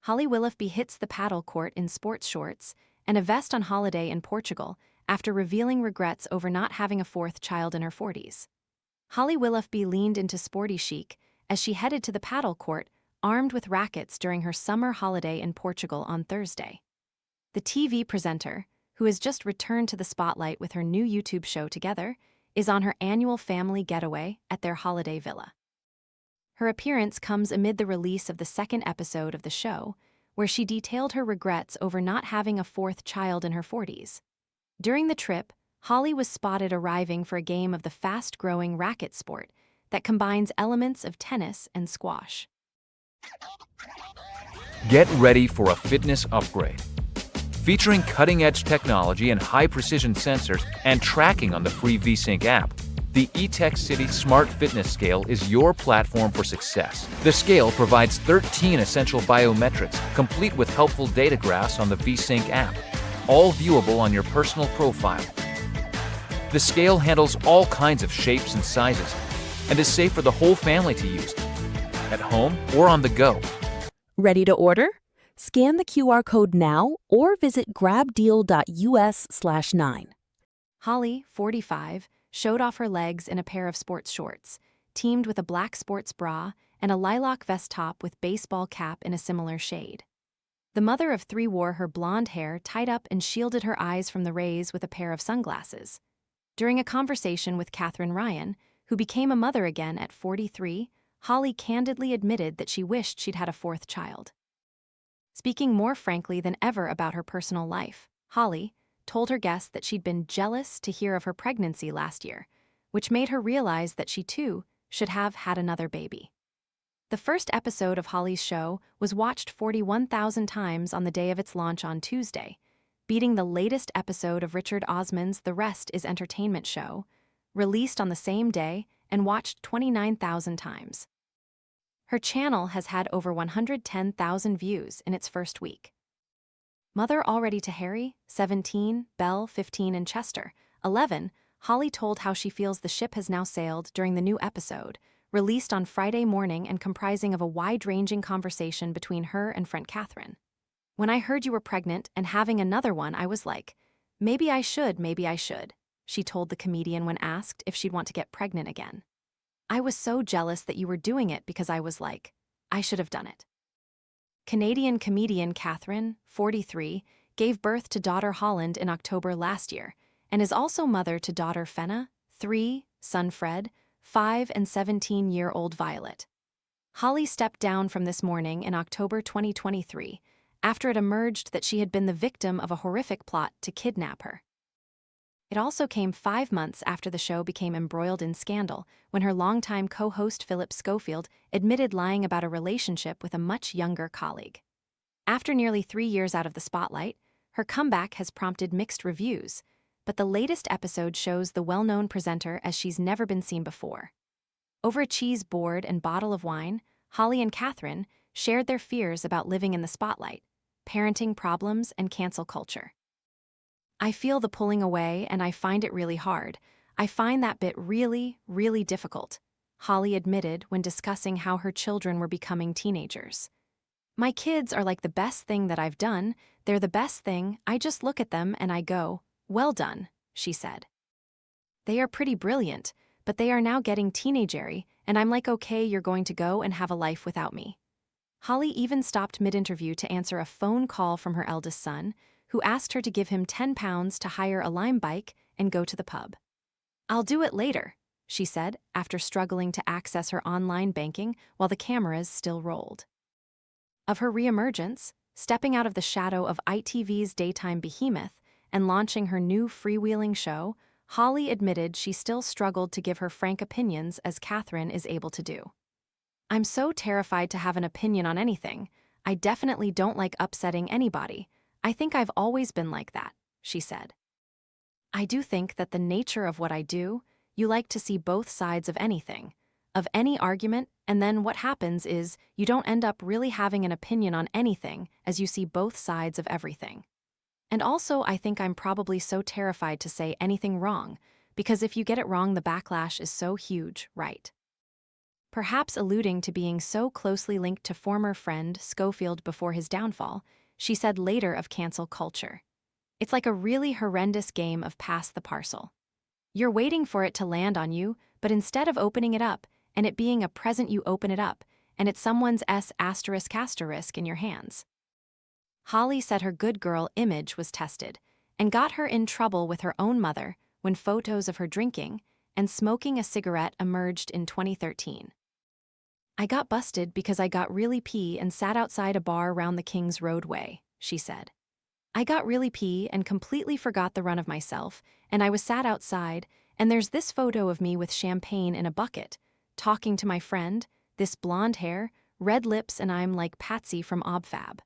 Holly Willoughby hits the paddle court in sports shorts and a vest on holiday in Portugal after revealing regrets over not having a fourth child in her 40s. Holly Willoughby leaned into sporty chic as she headed to the paddle court armed with rackets during her summer holiday in Portugal on Thursday. The TV presenter, who has just returned to the spotlight with her new YouTube show Together, is on her annual family getaway at their holiday villa. Her appearance comes amid the release of the second episode of the show, where she detailed her regrets over not having a fourth child in her 40s. During the trip, Holly was spotted arriving for a game of the fast-growing racket sport that combines elements of tennis and squash. Get ready for a fitness upgrade. Featuring cutting-edge technology and high-precision sensors and tracking on the free VSync app, the eTech City Smart Fitness Scale is your platform for success. The scale provides 13 essential biometrics, complete with helpful data graphs on the VSync app, all viewable on your personal profile. The scale handles all kinds of shapes and sizes and is safe for the whole family to use, at home or on the go. Ready to order? Scan the QR code now or visit grabdeal.us/9. Holly, 45, showed off her legs in a pair of sports shorts, teamed with a black sports bra and a lilac vest top with baseball cap in a similar shade. The mother of 3 wore her blonde hair tied up and shielded her eyes from the rays with a pair of sunglasses. During a conversation with Catherine Ryan, who became a mother again at 43, Holly candidly admitted that she wished she'd had a fourth child. Speaking more frankly than ever about her personal life, Holly told her guests that she'd been jealous to hear of her pregnancy last year, which made her realize that she too should have had another baby. The first episode of Holly's show was watched 41,000 times on the day of its launch on Tuesday, beating the latest episode of Richard Osman's The Rest is Entertainment show, released on the same day and watched 29,000 times. Her channel has had over 110,000 views in its first week. Mother already to Harry, 17, Belle, 15, and Chester, 11, Holly told how she feels the ship has now sailed during the new episode, released on Friday morning and comprising of a wide-ranging conversation between her and friend Catherine. "When I heard you were pregnant and having another one, I was like, maybe I should, she told the comedian when asked if she'd want to get pregnant again. "I was so jealous that you were doing it because I was like, I should have done it." Canadian comedian Catherine, 43, gave birth to daughter Holland in October last year and is also mother to daughter Fenna, 3, son Fred, 5, and 17-year-old Violet. Holly stepped down from This Morning in October 2023 after it emerged that she had been the victim of a horrific plot to kidnap her. It also came 5 months after the show became embroiled in scandal when her longtime co-host Philip Schofield admitted lying about a relationship with a much younger colleague. After nearly 3 years out of the spotlight, her comeback has prompted mixed reviews, but the latest episode shows the well-known presenter as she's never been seen before. Over a cheese board and bottle of wine, Holly and Catherine shared their fears about living in the spotlight, parenting problems, and cancel culture. "I feel the pulling away and I find it really hard. I find that bit really, really difficult," Holly admitted when discussing how her children were becoming teenagers. "My kids are like the best thing that I've done. They're the best thing. I just look at them and I go, well done," she said. "They are pretty brilliant, but they are now getting teenagery, and I'm like, okay, you're going to go and have a life without me." Holly even stopped mid-interview to answer a phone call from her eldest son, who asked her to give him £10 to hire a Lime bike and go to the pub. "I'll do it later," she said, after struggling to access her online banking while the cameras still rolled. Of her reemergence, stepping out of the shadow of ITV's daytime behemoth and launching her new freewheeling show, Holly admitted she still struggled to give her frank opinions as Catherine is able to do. "I'm so terrified to have an opinion on anything. I definitely don't like upsetting anybody. I think I've always been like that," she said. "I do think that the nature of what I do, you like to see both sides of anything, of any argument, and then what happens is you don't end up really having an opinion on anything as you see both sides of everything. And also I think I'm probably so terrified to say anything wrong, because if you get it wrong the backlash is so huge, right?" Perhaps alluding to being so closely linked to former friend Schofield before his downfall, she said later of cancel culture. It's like a really horrendous game of pass the parcel. You're waiting for it to land on you, but instead of opening it up, and it being a present you open it up, and it's someone's S*** in your hands. Holly said her good girl image was tested, and got her in trouble with her own mother when photos of her drinking and smoking a cigarette emerged in 2013. I got busted because I got really pee and sat outside a bar round the King's Roadway, she said. I got really pee and completely forgot the run of myself, and I was sat outside, and there's this photo of me with champagne in a bucket, talking to my friend, this blonde hair, red lips, and I'm like Patsy from ObFab.